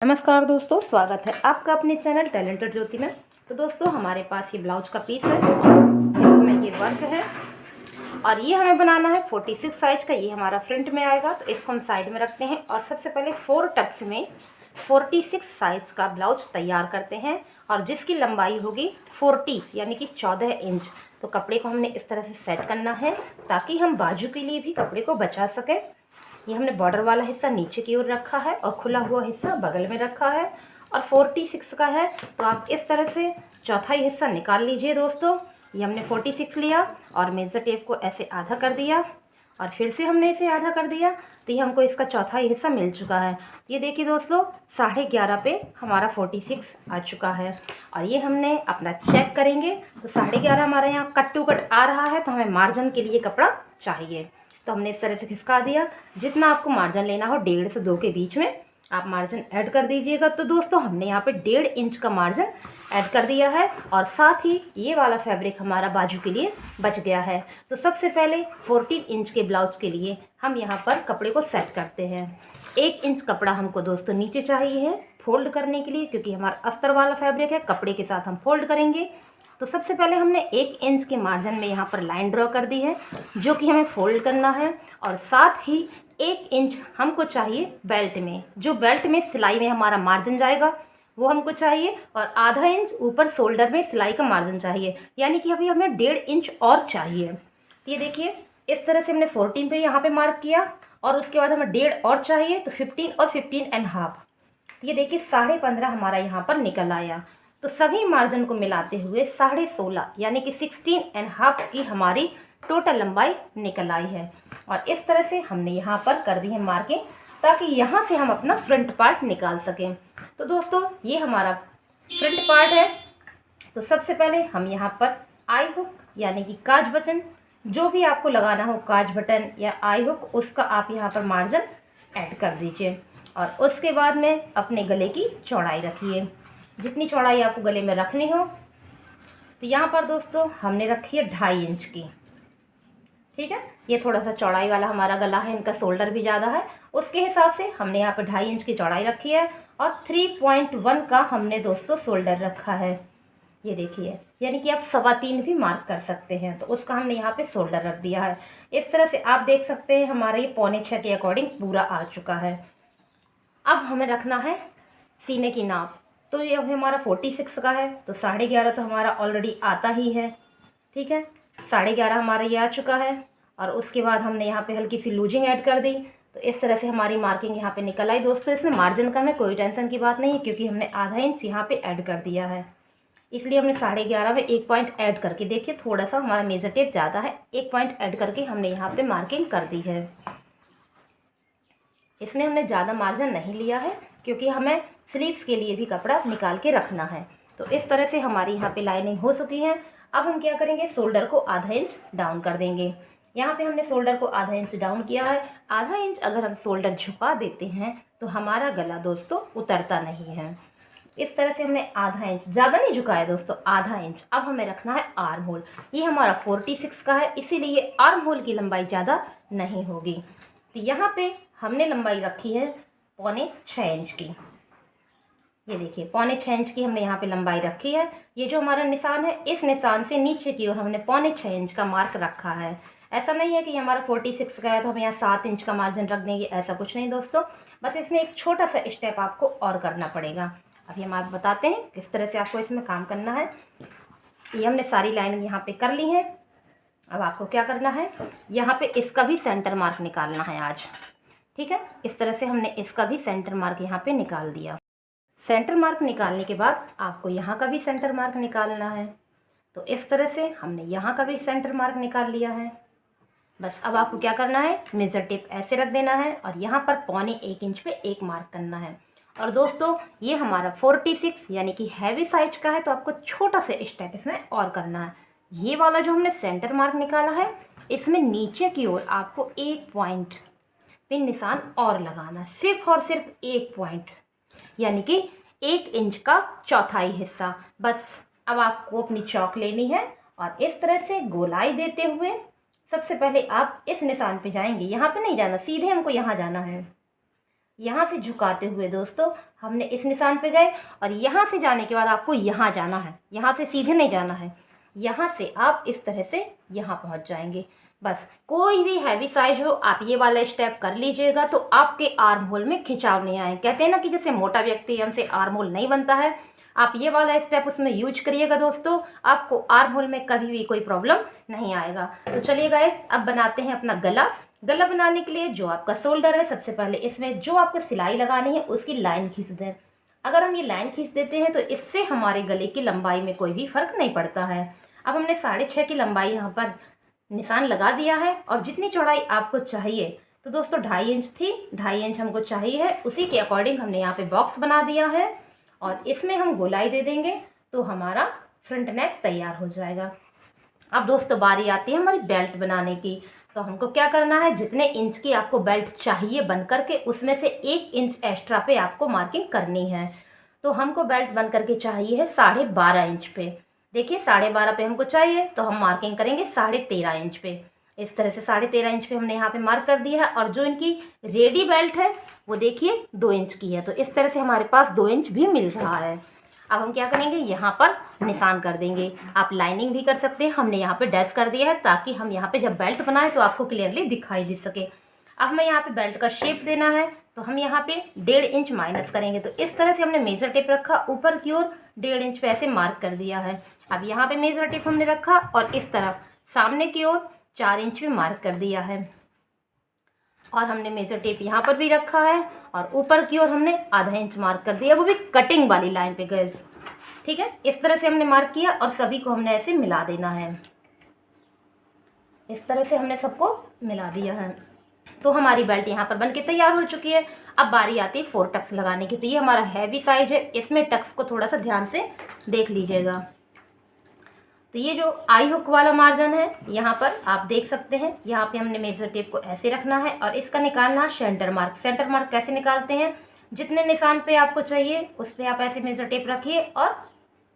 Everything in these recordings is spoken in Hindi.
नमस्कार दोस्तों, स्वागत है आपका अपने चैनल टैलेंटेड ज्योति में। तो दोस्तों, हमारे पास ये ब्लाउज का पीस है, इसमें ये वर्क है और ये हमें बनाना है 46 साइज का। ये हमारा फ्रंट में आएगा, तो इसको हम साइड में रखते हैं और सबसे पहले 4 टक्स में 46 साइज का ब्लाउज तैयार करते हैं और जिसकी लंबाई होगी 40 यानी कि 14 इंच। तो कपड़े को हमने इस तरह से सेट करना है ताकि हम बाजू के लिए भी कपड़े को बचा सकें। ये हमने बॉर्डर वाला हिस्सा नीचे की ओर रखा है और खुला हुआ हिस्सा बगल में रखा है और 46 का है, तो आप इस तरह से चौथाई हिस्सा निकाल लीजिए दोस्तों। ये हमने 46 लिया और मेजर टेप को ऐसे आधा कर दिया और फिर से हमने इसे आधा कर दिया, तो ये हमको इसका चौथाई हिस्सा मिल चुका है। ये देखिए दोस्तों, 11.5 पे हमारा 46 आ चुका है और ये हमने अपना चेक करेंगे तो 11.5 हमारे यहाँ कट टू कट आ रहा है, तो हमें मार्जिन के लिए कपड़ा चाहिए। तो हमने इस तरह से खिसका दिया। जितना आपको मार्जिन लेना हो 1.5 से 2 के बीच में आप मार्जिन ऐड कर दीजिएगा। तो दोस्तों, हमने यहाँ पे 1.5 इंच का मार्जिन ऐड कर दिया है और साथ ही ये वाला फैब्रिक हमारा बाजू के लिए बच गया है। तो सबसे पहले 14 इंच के ब्लाउज के लिए हम यहाँ पर कपड़े को सेट करते हैं। 1 इंच कपड़ा हमको दोस्तों नीचे चाहिए है फोल्ड करने के लिए, क्योंकि हमारा अस्तर वाला फैब्रिक है, कपड़े के साथ हम फोल्ड करेंगे। तो सबसे पहले हमने 1 इंच के मार्जिन में यहाँ पर लाइन ड्रॉ कर दी है, जो कि हमें फोल्ड करना है। और साथ ही 1 इंच हमको चाहिए बेल्ट में, जो बेल्ट में सिलाई में हमारा मार्जिन जाएगा वो हमको चाहिए, और आधा इंच ऊपर शोल्डर में सिलाई का मार्जिन चाहिए, यानी कि अभी हमें 1.5 इंच और चाहिए। ये देखिए, इस तरह से हमने 14 पे यहाँ पे मार्क किया और उसके बाद हमें 1.5 और चाहिए, तो 15 और 15.5। ये देखिए 15.5 हमारा यहाँ पर निकल आया। तो सभी मार्जिन को मिलाते हुए 16.5 यानी कि 16.5 की हमारी टोटल लंबाई निकल आई है। और इस तरह से हमने यहाँ पर कर दी है मार्किंग, ताकि यहाँ से हम अपना फ्रंट पार्ट निकाल सकें। तो दोस्तों, ये हमारा फ्रंट पार्ट है। तो सबसे पहले हम यहाँ पर आई हुक यानी कि काज बटन, जो भी आपको लगाना हो काज बटन या आई हुक, उसका आप यहाँ पर मार्जिन ऐड कर दीजिए। और उसके बाद में अपने गले की चौड़ाई रखिए, जितनी चौड़ाई आपको गले में रखनी हो। तो यहाँ पर दोस्तों हमने रखी है 2.5 इंच की, ठीक है। ये थोड़ा सा चौड़ाई वाला हमारा गला है, इनका शोल्डर भी ज़्यादा है, उसके हिसाब से हमने यहाँ पर 2.5 इंच की चौड़ाई रखी है और 3.1 का हमने दोस्तों शोल्डर रखा है। ये देखिए, यानी कि आप 3.25 भी मार्क कर सकते हैं, तो उसका हमने यहाँ पे शोल्डर रख दिया है। इस तरह से आप देख सकते हैं हमारा ये 6.25 के अकॉर्डिंग पूरा आ चुका है। अब हमें रखना है सीने की नाप। तो ये अभी हमारा 46 का है, तो 11.5 तो हमारा ऑलरेडी आता ही है, ठीक है। 11.5 हमारा ये आ चुका है और उसके बाद हमने यहाँ पे हल्की सी लूजिंग ऐड कर दी। तो इस तरह से हमारी मार्किंग यहाँ पे निकल आई दोस्तों। इसमें मार्जिन का में कोई टेंशन की बात नहीं है, क्योंकि हमने आधा इंच यहाँ पे ऐड कर दिया है, इसलिए हमने 11.5 में 1 पॉइंट ऐड करके, देखिए थोड़ा सा हमारा मेजर टेप ज़्यादा है, 1 पॉइंट ऐड करके हमने यहाँ पे मार्किंग कर दी है। इसमें हमने ज़्यादा मार्जिन नहीं लिया है, क्योंकि हमें स्लीव्स के लिए भी कपड़ा निकाल के रखना है। तो इस तरह से हमारी यहाँ पे लाइनिंग हो चुकी है। अब हम क्या करेंगे, शोल्डर को आधा इंच डाउन कर देंगे। यहाँ पे हमने शोल्डर को आधा इंच डाउन किया है। आधा इंच अगर हम शोल्डर झुका देते हैं तो हमारा गला दोस्तों उतरता नहीं है। इस तरह से हमने आधा इंच, ज़्यादा नहीं झुकाया दोस्तों, आधा इंच। अब हमें रखना है आर्म होल। ये हमारा 46 का है, इसीलिए आर्म होल की लंबाई ज़्यादा नहीं होगी। तो यहाँ पे हमने लंबाई रखी है 6.25 इंच की। ये देखिए 6.25 इंच की हमने यहाँ पे लंबाई रखी है। ये जो हमारा निशान है, इस निशान से नीचे की ओर हमने 6.25 इंच का मार्क रखा है। ऐसा नहीं है कि हमारा 46 का है तो हम यहाँ 7 इंच का मार्जिन रख देंगे, ऐसा कुछ नहीं दोस्तों। बस इसमें एक छोटा सा स्टेप आपको और करना पड़ेगा। अभी हम आपको बताते हैं किस तरह से आपको इसमें काम करना है। ये हमने सारी लाइन यहाँ पे कर ली है। अब आपको क्या करना है, यहाँ पे इसका भी सेंटर मार्क निकालना है आज, ठीक है। इस तरह से हमने इसका भी सेंटर मार्क यहाँ पे निकाल दिया। सेंटर मार्क निकालने के बाद आपको यहाँ का भी सेंटर मार्क निकालना है। तो इस तरह से हमने यहाँ का भी सेंटर मार्क निकाल लिया है। बस अब आपको क्या करना है, मेजर टेप ऐसे रख देना है और यहाँ पर 1.25 इंच पे एक मार्क करना है। और दोस्तों, ये हमारा 46 यानी कि हैवी साइज का है, तो आपको छोटा सा स्टेप इसमें और करना है। ये वाला जो हमने सेंटर मार्क निकाला है, इसमें नीचे की ओर आपको 1 पॉइंट पे निशान और लगाना, सिर्फ और सिर्फ 1 पॉइंट, यानी कि 1 इंच का चौथाई हिस्सा। बस अब आपको अपनी चौक लेनी है और इस तरह से गोलाई देते हुए सबसे पहले आप इस निशान पे जाएंगे। यहाँ पे नहीं जाना, सीधे हमको यहाँ जाना है। यहाँ से झुकाते हुए दोस्तों हमने इस निशान पे गए और यहाँ से जाने के बाद आपको यहाँ जाना है, यहाँ से सीधे नहीं जाना है, यहाँ से आप इस तरह से यहाँ पहुँच जाएंगे। बस कोई भी हैवी साइज हो आप ये वाला स्टेप कर लीजिएगा तो आपके आर्म होल में खिंचाव नहीं आए। कहते हैं ना कि जैसे मोटा व्यक्ति हमसे आर्म होल नहीं बनता है, आप ये वाला स्टेप उसमें यूज करिएगा दोस्तों, आपको आर्म होल में कभी भी कोई प्रॉब्लम नहीं आएगा। तो चलिए गाइस, अब बनाते हैं अपना गला। गला बनाने के लिए जो आपका शोल्डर है, सबसे पहले इसमें जो आपको सिलाई लगानी है उसकी लाइन खींच दें। अगर हम ये लाइन खींच देते हैं तो इससे हमारे गले की लंबाई में कोई भी फर्क नहीं पड़ता है। अब हमने 6.5 की लंबाई यहाँ पर निशान लगा दिया है और जितनी चौड़ाई आपको चाहिए, तो दोस्तों 2.5 इंच थी, 2.5 इंच हमको चाहिए है, उसी के अकॉर्डिंग हमने यहाँ पे बॉक्स बना दिया है और इसमें हम गोलाई दे देंगे तो हमारा फ्रंट नेक तैयार हो जाएगा। अब दोस्तों बारी आती है हमारी बेल्ट बनाने की। तो हमको क्या करना है, जितने इंच की आपको बेल्ट चाहिए बन करके उसमें से 1 इंच एक्स्ट्रा पे आपको मार्किंग करनी है। तो हमको बेल्ट बन करके चाहिए है 12.5 इंच पे। देखिए 12.5 पे हमको चाहिए तो हम मार्किंग करेंगे 13.5 इंच पे। इस तरह से 13.5 इंच पे हमने यहाँ पे मार्क कर दिया है। और जो इनकी रेडी बेल्ट है वो देखिए 2 इंच की है, तो इस तरह से हमारे पास 2 इंच भी मिल रहा है। अब हम क्या करेंगे, यहाँ पर निशान कर देंगे। आप लाइनिंग भी कर सकते हैं, हमने यहाँ पे डैश कर दिया है ताकि हम यहाँ पे जब बेल्ट बनाए तो आपको क्लियरली दिखाई दे सके। अब हमें यहाँ पे बेल्ट का शेप देना है तो हम यहाँ पे 1.5 इंच माइनस करेंगे। तो इस तरह से हमने मेजर टेप रखा, ऊपर की ओर 1.5 इंच पे ऐसे मार्क कर दिया है। अब यहाँ पे मेजर टेप हमने रखा और इस तरफ सामने की ओर 4 इंच पे मार्क कर दिया है और हमने मेजर टेप यहाँ पर भी रखा है और ऊपर की ओर हमने ½ इंच मार्क कर दिया, वो भी कटिंग वाली लाइन पे गर्ल्स। ठीक है, इस तरह से हमने मार्क किया और सभी को हमने ऐसे मिला देना है। इस तरह से हमने सबको मिला दिया है। तो हमारी बेल्ट यहाँ पर बनके तैयार हो चुकी है। अब बारी आती है 4 टक्स लगाने की। तो ये हमारा हैवी साइज है, इसमें टक्स को थोड़ा सा ध्यान से देख लीजिएगा। तो ये जो आई हुक वाला मार्जिन है यहाँ पर आप देख सकते हैं, यहाँ पे हमने मेजर टेप को ऐसे रखना है और इसका निकालना है सेंटर मार्क। सेंटर मार्क कैसे निकालते हैं, जितने निशान पे आपको चाहिए उस पर आप ऐसे मेजर टेप रखिए और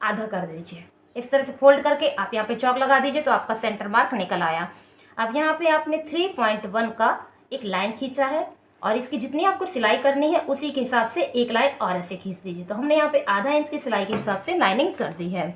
आधा कर दीजिए। इस तरह से फोल्ड करके आप यहाँ पे चौक लगा दीजिए तो आपका सेंटर मार्क निकल आया। अब यहाँ पे आपने 3.1 का एक लाइन खींचा है और इसकी जितनी आपको सिलाई करनी है उसी के हिसाब से एक लाइन और ऐसे खींच दीजिए। तो हमने यहाँ पे ½ इंच की सिलाई के हिसाब से लाइनिंग कर दी है।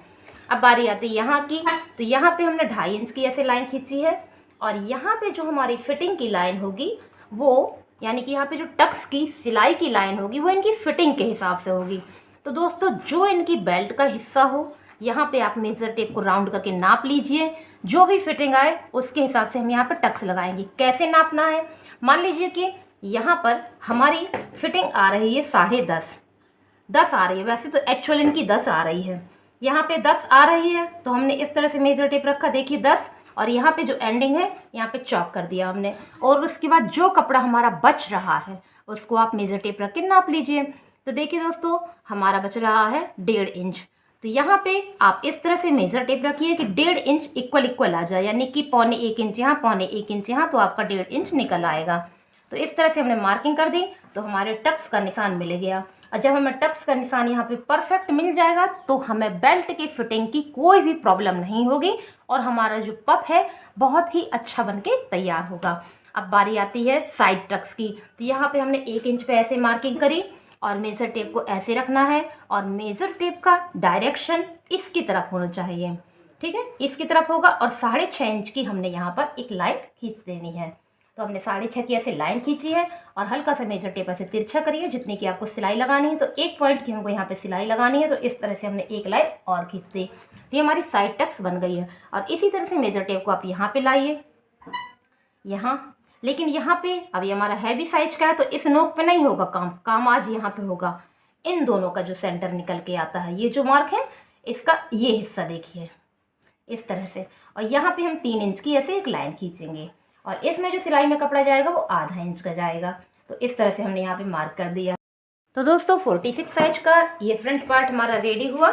अब बारी आती है यहाँ की। तो यहाँ पे हमने 2.5 इंच की ऐसे लाइन खींची है और यहाँ पे जो हमारी फिटिंग की लाइन होगी वो, यानी कि यहाँ पे जो टक्स की सिलाई की लाइन होगी वो इनकी फिटिंग के हिसाब से होगी। तो दोस्तों जो इनकी बेल्ट का हिस्सा हो यहाँ पे आप मेजर टेप को राउंड करके नाप लीजिए, जो भी फिटिंग आए उसके हिसाब से हम यहाँ पर टक्स लगाएंगे। कैसे नापना है, मान लीजिए कि यहाँ पर हमारी फिटिंग आ रही है 10.5 आ रही है, वैसे तो एक्चुअल इनकी 10 आ रही है, यहाँ पे 10 आ रही है तो हमने इस तरह से मेजर टेप रखा, देखिए 10, और यहाँ पे जो एंडिंग है यहाँ पे चॉक कर दिया हमने। और उसके बाद जो कपड़ा हमारा बच रहा है उसको आप मेजर टेप रख के नाप लीजिए। तो देखिए दोस्तों हमारा बच रहा है 1.5 इंच। तो यहाँ पे आप इस तरह से मेजर टेप रखिए कि 1.5 इंच इक्वल आ जाए, यानी कि 1.25 इंच यहाँ, 1.25 इंच यहाँ, तो आपका 1.5 इंच निकल आएगा। तो इस तरह से हमने मार्किंग कर दी तो हमारे टक्स का निशान मिल गया। और जब हमें टक्स का निशान यहाँ पे परफेक्ट मिल जाएगा तो हमें बेल्ट की फिटिंग की कोई भी प्रॉब्लम नहीं होगी और हमारा जो पफ है बहुत ही अच्छा बनके तैयार होगा। अब बारी आती है साइड टक्स की। तो यहाँ पे हमने 1 इंच पे ऐसे मार्किंग करी और मेजर टेप को ऐसे रखना है और मेजर टेप का डायरेक्शन इसकी तरफ होना चाहिए। ठीक है, इसकी तरफ होगा और 6.5 इंच की हमने यहाँ पर एक लाइन खींच देनी है। तो हमने 6.5 की ऐसे लाइन खींची है और हल्का सा मेजर टेप ऐसे तिरछा करिए, जितनी की आपको सिलाई लगानी है। तो 1 पॉइंट की हमको यहाँ पे सिलाई लगानी है, तो इस तरह से हमने एक लाइन और खींच दी। तो ये हमारी साइड टक्स बन गई है। और इसी तरह से मेजर टेप को आप यहाँ पे लाइए, यहाँ, लेकिन यहाँ पे अब ये हमारा हैवी साइज का है तो इस नोक पे नहीं होगा काम आज यहाँ पे होगा इन दोनों का जो सेंटर निकल के आता है, ये जो मार्क है इसका ये हिस्सा देखिए इस तरह से। और यहाँ पे हम 3 इंच की ऐसे एक लाइन खींचेंगे और इसमें जो सिलाई में कपड़ा जाएगा वो ½ इंच का जाएगा। तो इस तरह से हमने यहाँ पे मार्क कर दिया। तो दोस्तों 46 साइज का ये फ्रंट पार्ट हमारा रेडी हुआ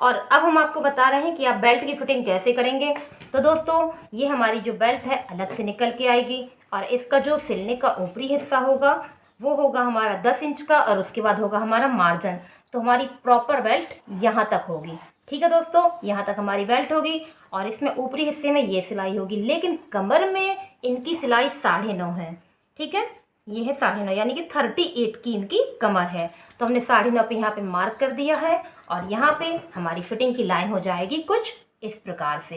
और अब हम आपको बता रहे हैं कि आप बेल्ट की फिटिंग कैसे करेंगे। तो दोस्तों ये हमारी जो बेल्ट है अलग से निकल के आएगी और इसका जो सिलने का ऊपरी हिस्सा होगा वो होगा हमारा 10 इंच का और उसके बाद होगा हमारा मार्जिन। तो हमारी प्रॉपर बेल्ट यहाँ तक होगी। ठीक है दोस्तों, यहाँ तक हमारी बेल्ट होगी और इसमें ऊपरी हिस्से में ये सिलाई होगी, लेकिन कमर में इनकी सिलाई 9.5 है। ठीक है, ये है 9.5 यानी कि 38 की इनकी कमर है। तो हमने 9.5 पे यहाँ पे मार्क कर दिया है और यहाँ पे हमारी फिटिंग की लाइन हो जाएगी कुछ इस प्रकार से।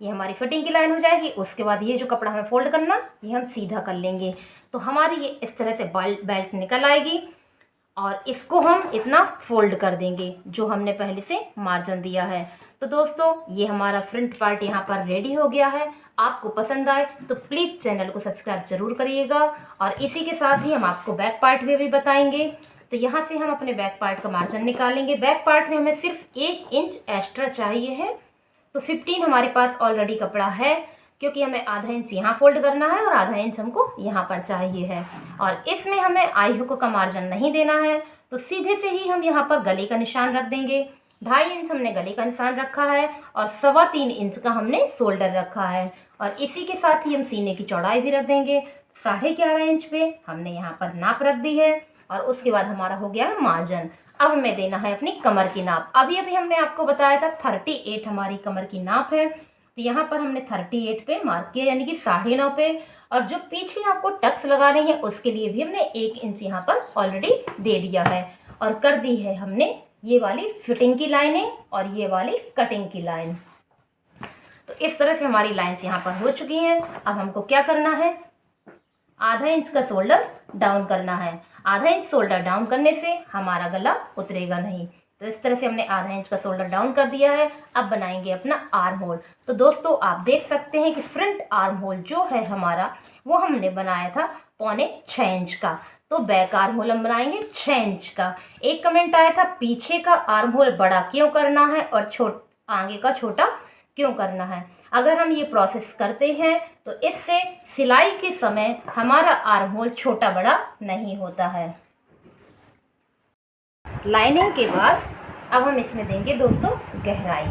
ये हमारी फिटिंग की लाइन हो जाएगी। उसके बाद ये जो कपड़ा हमें फोल्ड करना ये हम सीधा कर लेंगे। तो हमारी ये इस तरह से बेल्ट निकल आएगी और इसको हम इतना फोल्ड कर देंगे जो हमने पहले से मार्जिन दिया है। तो दोस्तों ये हमारा फ्रंट पार्ट यहाँ पर रेडी हो गया है। आपको पसंद आए तो प्लीज़ चैनल को सब्सक्राइब जरूर करिएगा और इसी के साथ ही हम आपको बैक पार्ट में भी बताएंगे। तो यहाँ से हम अपने बैक पार्ट का मार्जिन निकालेंगे। बैक पार्ट में हमें सिर्फ 1 इंच एक्स्ट्रा चाहिए है। तो 15 हमारे पास ऑलरेडी कपड़ा है क्योंकि हमें आधा इंच यहाँ फोल्ड करना है और आधा इंच हमको यहाँ पर चाहिए है। और इसमें हमें आई हुक का मार्जिन नहीं देना है। तो सीधे से ही हम यहाँ पर गले का निशान रख देंगे। 2.5 इंच हमने गले का निशान रखा है और 3.25 इंच का हमने शोल्डर रखा है। और इसी के साथ ही हम सीने की चौड़ाई भी रख देंगे। 11.5 इंच पे हमने यहाँ पर नाप रख दी है और उसके बाद हमारा हो गया है मार्जिन। अब हमें देना है अपनी कमर की नाप। अभी हमने आपको बताया था 38 हमारी कमर की नाप है। तो यहाँ पर हमने 38 पे मार्क किया यानी कि 9.5 पे। और जो पीछे आपको टक्स लगाने हैं उसके लिए भी हमने 1 इंच यहाँ पर ऑलरेडी दे दिया है और कर दी है हमने ये वाली फिटिंग की लाइनें और ये वाली कटिंग की लाइन। तो इस तरह से हमारी लाइन्स यहाँ पर हो चुकी हैं। अब हमको क्या करना है, आधा इंच का शोल्डर डाउन करना है। आधा इंच शोल्डर डाउन करने से हमारा गला उतरेगा नहीं। तो इस तरह से हमने आधा इंच का शोल्डर डाउन कर दिया है। अब बनाएंगे अपना आर्म होल। तो दोस्तों आप देख सकते हैं कि फ्रंट आर्म होल जो है हमारा वो हमने बनाया था 6.25 इंच का। तो बैक आर्म होल हम बनाएंगे 6 इंच का। एक कमेंट आया था पीछे का आर्म होल बड़ा क्यों करना है और आगे का छोटा क्यों करना है। अगर हम ये प्रोसेस करते हैं तो इससे सिलाई के समय हमारा आर्म होल छोटा बड़ा नहीं होता है। लाइनिंग के बाद अब हम इसमें देंगे दोस्तों गहराई,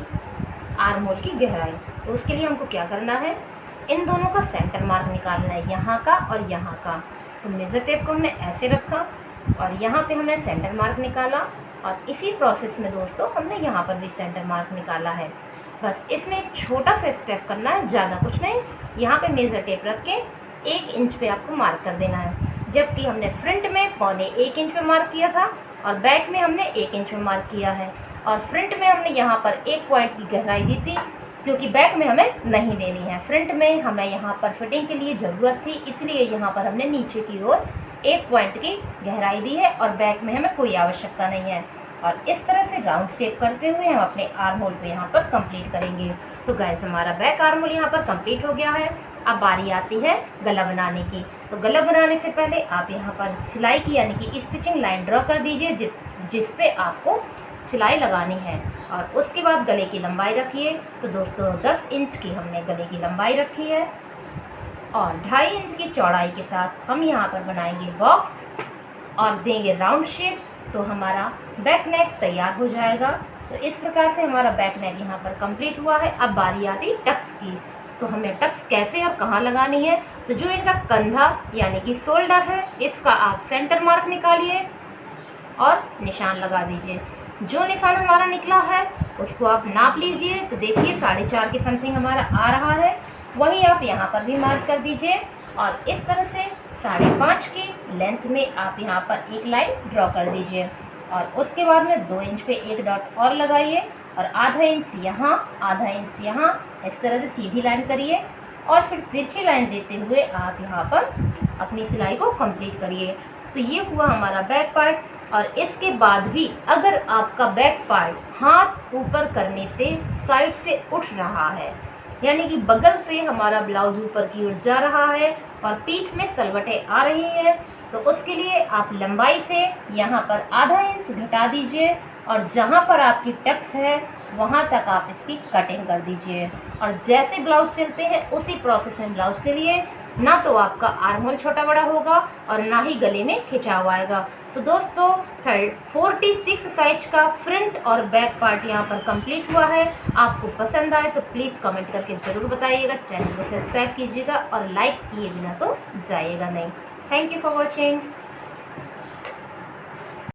आर्म होल की गहराई। तो उसके लिए हमको क्या करना है, इन दोनों का सेंटर मार्क निकालना है, यहाँ का और यहाँ का। तो मेजर टेप को हमने ऐसे रखा और यहाँ पे हमने सेंटर मार्क निकाला और इसी प्रोसेस में दोस्तों हमने यहाँ पर भी सेंटर मार्क निकाला है। बस इसमें एक छोटा सा स्टेप करना है, ज़्यादा कुछ नहीं। यहाँ पे मेजर टेप रख के 1 इंच पे आपको मार्क कर देना है। जबकि हमने फ्रंट में 1.25 इंच पे मार्क किया था और बैक में हमने 1 इंच पे मार्क किया है। और फ्रंट में हमने यहाँ पर 1 पॉइंट की गहराई दी थी क्योंकि बैक में हमें नहीं देनी है। फ्रंट में हमें यहाँ पर फिटिंग के लिए ज़रूरत थी, इसलिए यहाँ पर हमने नीचे की ओर 1 पॉइंट की गहराई दी है और बैक में हमें कोई आवश्यकता नहीं है। और इस तरह से राउंड शेप करते हुए हम अपने आर्म होल को यहाँ पर कंप्लीट करेंगे। तो गाइस हमारा बैक आर्म होल यहाँ पर कंप्लीट हो गया है। अब बारी आती है गला बनाने की। तो गला बनाने से पहले आप यहाँ पर सिलाई की यानी कि स्टिचिंग लाइन ड्रॉ कर दीजिए जिस पे आपको सिलाई लगानी है। और उसके बाद गले की लंबाई रखिए। तो दोस्तों 10 इंच की हमने गले की लंबाई रखी है और 2.5 इंच की चौड़ाई के साथ हम यहाँ पर बनाएंगे बॉक्स और देंगे राउंड शेप। तो हमारा बैक नेक तैयार हो जाएगा। तो इस प्रकार से हमारा बैक नेक यहाँ पर कंप्लीट हुआ है। अब बारी आती टक्स की। तो हमें टक्स कैसे और कहाँ लगानी है, तो जो इनका कंधा यानी कि शोल्डर है इसका आप सेंटर मार्क निकालिए और निशान लगा दीजिए। जो निशान हमारा निकला है उसको आप नाप लीजिए। तो देखिए 4.5 के समथिंग हमारा आ रहा है, वही आप यहाँ पर भी मार्क कर दीजिए। और इस तरह से 5.5 की लेंथ में आप यहाँ पर एक लाइन ड्रॉ कर दीजिए। और उसके बाद में 2 इंच पे एक डॉट और लगाइए और आधा इंच यहाँ आधा इंच यहाँ, इस तरह से सीधी लाइन करिए और फिर तिरछी लाइन देते हुए आप यहाँ पर अपनी सिलाई को कंप्लीट करिए। तो ये हुआ हमारा बैक पार्ट। और इसके बाद भी अगर आपका बैक पार्ट हाथ ऊपर करने से साइड से उठ रहा है यानी कि बगल से हमारा ब्लाउज ऊपर की ओर जा रहा है और पीठ में सलवटें आ रही हैं, तो उसके लिए आप लंबाई से यहाँ पर आधा इंच घटा दीजिए और जहाँ पर आपकी टक्स है वहाँ तक आप इसकी कटिंग कर दीजिए। और जैसे ब्लाउज सिलते हैं उसी प्रोसेस में ब्लाउज सिलिए, ना तो आपका आर्म होल छोटा बड़ा होगा और ना ही गले में खिंचाव आएगा। तो दोस्तों 46 साइज का फ्रंट और बैक पार्ट यहाँ पर कंप्लीट हुआ है। आपको पसंद आए तो प्लीज़ कमेंट करके ज़रूर बताइएगा, चैनल को सब्सक्राइब कीजिएगा और लाइक किए बिना तो जाइएगा नहीं। Thank you for watching.